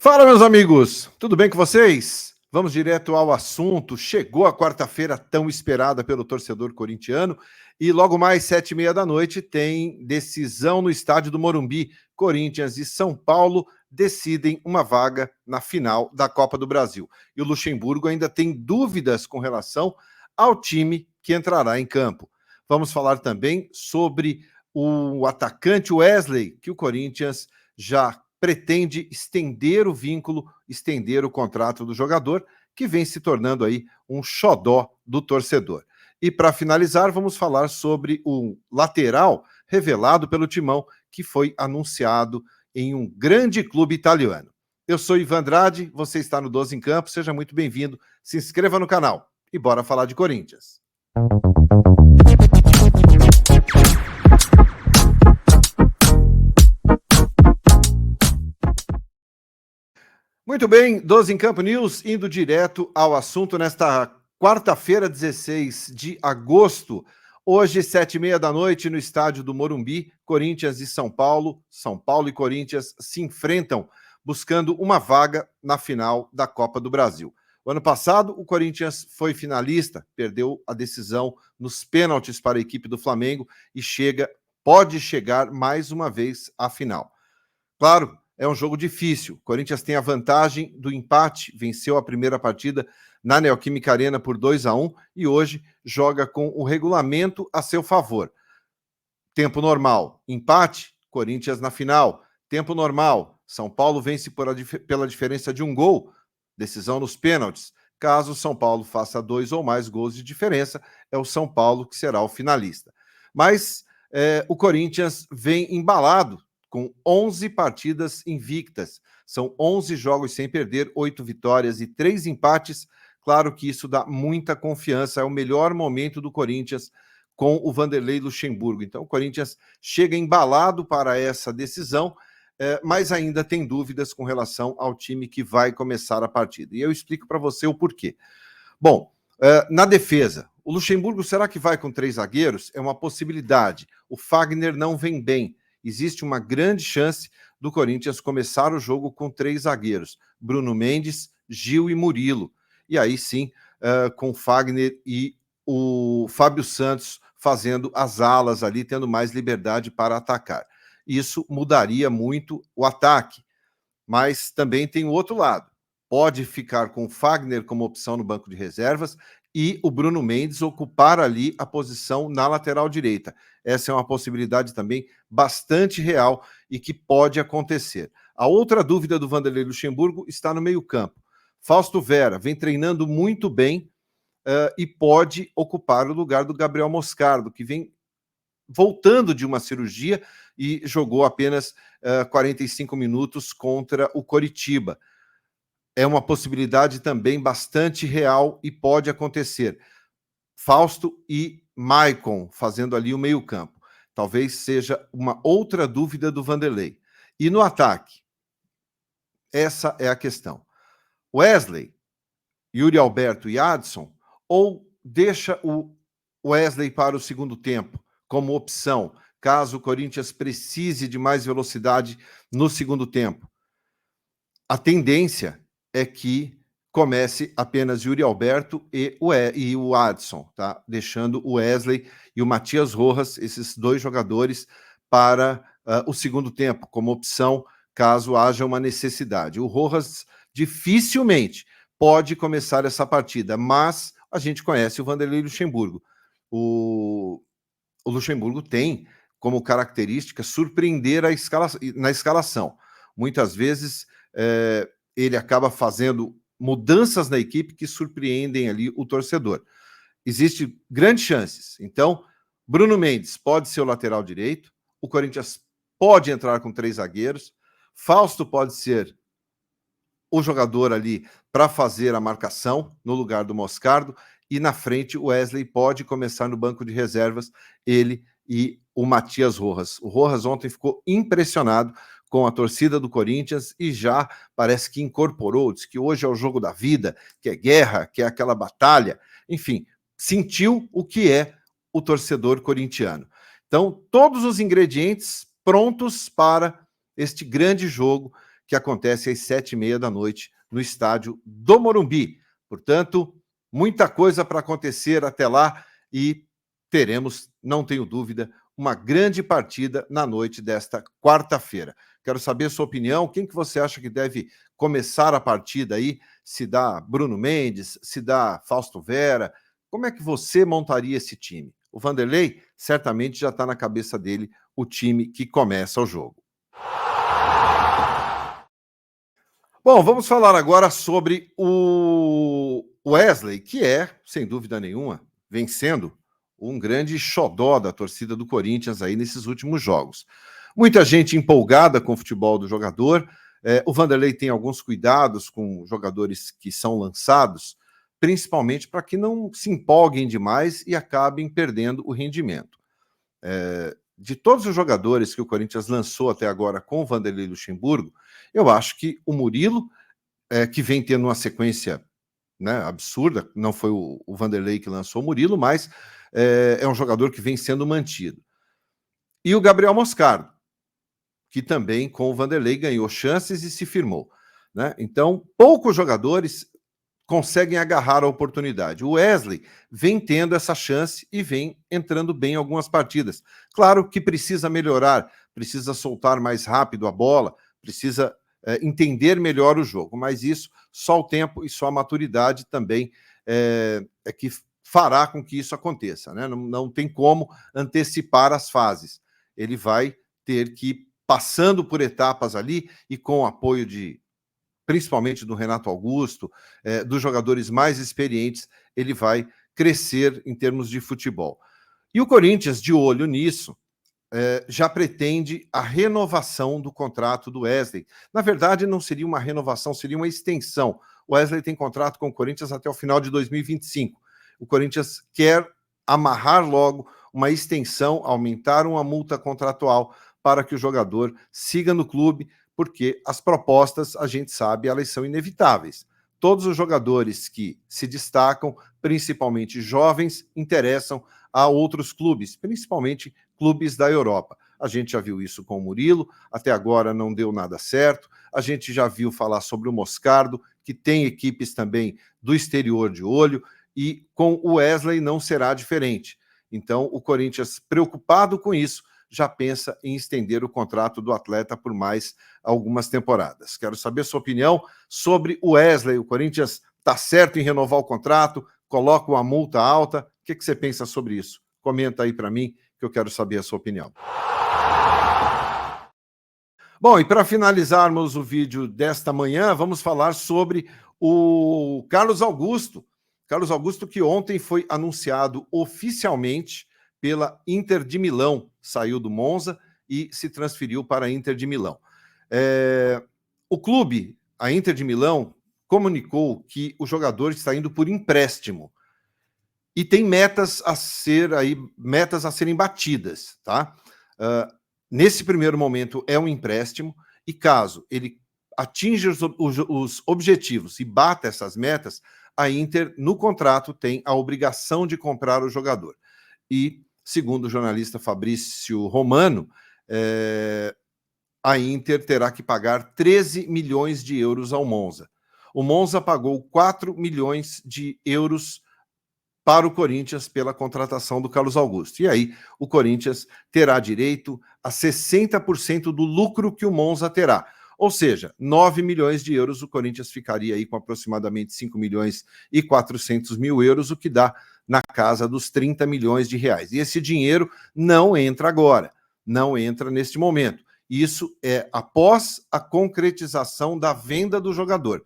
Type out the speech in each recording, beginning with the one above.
Fala, meus amigos, tudo bem com vocês? Vamos direto ao assunto. Chegou a quarta-feira tão esperada pelo torcedor corintiano e logo mais 7h30 da noite tem decisão no estádio do Morumbi. Corinthians e São Paulo decidem uma vaga na final da Copa do Brasil. E o Luxemburgo ainda tem dúvidas com relação ao time que entrará em campo. Vamos falar também sobre o atacante Wesley, que o Corinthians já pretende estender o vínculo, estender o contrato do jogador, que vem se tornando aí um xodó do torcedor. E para finalizar, vamos falar sobre o lateral revelado pelo Timão, que foi anunciado em um grande clube italiano. Eu sou Ivan Andrade, você está no 12 em Campo, seja muito bem-vindo, se inscreva no canal e bora falar de Corinthians. Muito bem, 12 em Campo News, indo direto ao assunto nesta quarta-feira, 16 de agosto. Hoje, 7h30 da noite, no estádio do Morumbi, Corinthians e São Paulo e Corinthians se enfrentam, buscando uma vaga na final da Copa do Brasil. O ano passado, o Corinthians foi finalista, perdeu a decisão nos pênaltis para a equipe do Flamengo e pode chegar mais uma vez à final. Claro, é um jogo difícil. O Corinthians tem a vantagem do empate, venceu a primeira partida na Neoquímica Arena por 2-1 e hoje joga com o regulamento a seu favor. Tempo normal, empate, Corinthians na final. Tempo normal, São Paulo vence pela diferença de um gol, decisão nos pênaltis. Caso São Paulo faça 2 ou mais gols de diferença, é o São Paulo que será o finalista. Mas o Corinthians vem embalado com 11 partidas invictas. São 11 jogos sem perder, 8 vitórias e 3 empates. Claro que isso dá muita confiança, é o melhor momento do Corinthians com o Vanderlei Luxemburgo. Então o Corinthians chega embalado para essa decisão, mas ainda tem dúvidas com relação ao time que vai começar a partida. E eu explico para você o porquê. Bom, na defesa, o Luxemburgo será que vai com 3 zagueiros? É uma possibilidade. O Fagner não vem bem. Existe uma grande chance do Corinthians começar o jogo com 3 zagueiros, Bruno Mendes, Gil e Murilo. E aí sim, com Fagner e o Fábio Santos fazendo as alas ali, tendo mais liberdade para atacar. Isso mudaria muito o ataque, mas também tem o outro lado. Pode ficar com o Fagner como opção no banco de reservas e o Bruno Mendes ocupar ali a posição na lateral direita. Essa é uma possibilidade também bastante real e que pode acontecer. A outra dúvida do Vanderlei Luxemburgo está no meio-campo. Fausto Vera vem treinando muito bem e pode ocupar o lugar do Gabriel Moscardo, que vem voltando de uma cirurgia e jogou apenas 45 minutos contra o Coritiba. É uma possibilidade também bastante real e pode acontecer. Fausto e Maicon fazendo ali o meio-campo. Talvez seja uma outra dúvida do Vanderlei. E no ataque? Essa é a questão. Wesley, Yuri Alberto e Adson, ou deixa o Wesley para o segundo tempo como opção, caso o Corinthians precise de mais velocidade no segundo tempo? A tendência é que comece apenas Yuri Alberto e o Adson, tá? Deixando o Wesley e o Matias Rojas, esses 2 jogadores, para o segundo tempo, como opção, caso haja uma necessidade. O Rojas dificilmente pode começar essa partida, mas a gente conhece o Vanderlei Luxemburgo. O Luxemburgo tem como característica surpreender na escalação. Muitas vezes ele acaba fazendo mudanças na equipe que surpreendem ali o torcedor. Existem grandes chances. Então, Bruno Mendes pode ser o lateral direito, o Corinthians pode entrar com 3 zagueiros, Fausto pode ser o jogador ali para fazer a marcação no lugar do Moscardo, e na frente o Wesley pode começar no banco de reservas, ele e o Matias Rojas. O Rojas ontem ficou impressionado com a torcida do Corinthians e já parece que incorporou, diz que hoje é o jogo da vida, que é guerra, que é aquela batalha, enfim, sentiu o que é o torcedor corintiano. Então, todos os ingredientes prontos para este grande jogo que acontece às 7h30 da noite no estádio do Morumbi. Portanto, muita coisa para acontecer até lá e teremos, não tenho dúvida, uma grande partida na noite desta quarta-feira. Quero saber a sua opinião, quem que você acha que deve começar a partida aí? Se dá Bruno Mendes, se dá Fausto Vera, como é que você montaria esse time? O Vanderlei certamente já está na cabeça dele o time que começa o jogo. Bom, vamos falar agora sobre o Wesley, que é, sem dúvida nenhuma, vem sendo um grande xodó da torcida do Corinthians aí nesses últimos jogos. Muita gente empolgada com o futebol do jogador. O Vanderlei tem alguns cuidados com jogadores que são lançados, principalmente para que não se empolguem demais e acabem perdendo o rendimento. De todos os jogadores que o Corinthians lançou até agora com o Vanderlei Luxemburgo, eu acho que o Murilo, que vem tendo uma sequência, né, absurda, não foi o Vanderlei que lançou o Murilo, mas é um jogador que vem sendo mantido. E o Gabriel Moscardo, que também com o Vanderlei ganhou chances e se firmou, né? Então, poucos jogadores conseguem agarrar a oportunidade. O Wesley vem tendo essa chance e vem entrando bem em algumas partidas. Claro que precisa melhorar, precisa soltar mais rápido a bola, precisa entender melhor o jogo, mas isso só o tempo e só a maturidade também é que fará com que isso aconteça, né? Não tem como antecipar as fases. Ele vai ter que ir passando por etapas ali e com o apoio principalmente do Renato Augusto, dos jogadores mais experientes, ele vai crescer em termos de futebol. E o Corinthians, de olho nisso, já pretende a renovação do contrato do Wesley. Na verdade, não seria uma renovação, seria uma extensão. O Wesley tem contrato com o Corinthians até o final de 2025. O Corinthians quer amarrar logo uma extensão, aumentar uma multa contratual para que o jogador siga no clube, porque as propostas, a gente sabe, elas são inevitáveis. Todos os jogadores que se destacam, principalmente jovens, interessam a outros clubes, principalmente clubes da Europa. A gente já viu isso com o Murilo, até agora não deu nada certo. A gente já viu falar sobre o Moscardo, que tem equipes também do exterior de olho, e com o Wesley não será diferente. Então, o Corinthians, preocupado com isso, já pensa em estender o contrato do atleta por mais algumas temporadas. Quero saber sua opinião sobre o Wesley. O Corinthians está certo em renovar o contrato? Coloca uma multa alta? O que você pensa sobre isso? Comenta aí para mim, que eu quero saber a sua opinião. Bom, e para finalizarmos o vídeo desta manhã, vamos falar sobre o Carlos Augusto. Carlos Augusto, que ontem foi anunciado oficialmente pela Inter de Milão, saiu do Monza e se transferiu para a Inter de Milão. O clube, a Inter de Milão, comunicou que o jogador está indo por empréstimo e tem metas a serem batidas, tá? Nesse primeiro momento é um empréstimo e caso ele atinja os objetivos e bata essas metas, a Inter, no contrato, tem a obrigação de comprar o jogador. E, segundo o jornalista Fabrício Romano, a Inter terá que pagar 13 milhões de euros ao Monza. O Monza pagou 4 milhões de euros para o Corinthians pela contratação do Carlos Augusto. E aí, o Corinthians terá direito a 60% do lucro que o Monza terá. Ou seja, 9 milhões de euros, o Corinthians ficaria aí com aproximadamente 5 milhões e 400 mil euros, o que dá na casa dos 30 milhões de reais. E esse dinheiro não entra agora, não entra neste momento. Isso é após a concretização da venda do jogador,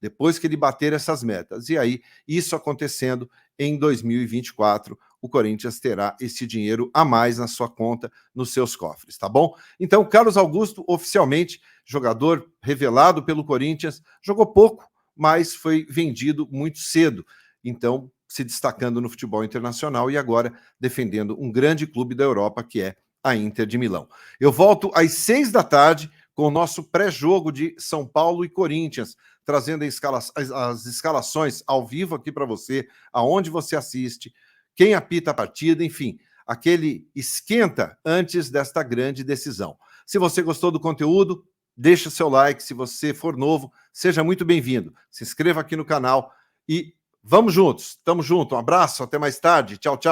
depois que ele bater essas metas. E aí, isso acontecendo em 2024, o Corinthians terá esse dinheiro a mais na sua conta, nos seus cofres, tá bom? Então, Carlos Augusto, oficialmente, jogador revelado pelo Corinthians, jogou pouco, mas foi vendido muito cedo. Então, se destacando no futebol internacional e agora defendendo um grande clube da Europa, que é a Inter de Milão. Eu volto às 6h com o nosso pré-jogo de São Paulo e Corinthians, trazendo as escalações ao vivo aqui para você, aonde você assiste, quem apita a partida, enfim, aquele esquenta antes desta grande decisão. Se você gostou do conteúdo, deixa seu like. Se você for novo, seja muito bem-vindo. Se inscreva aqui no canal e vamos juntos. Tamo junto. Um abraço, até mais tarde. Tchau, tchau.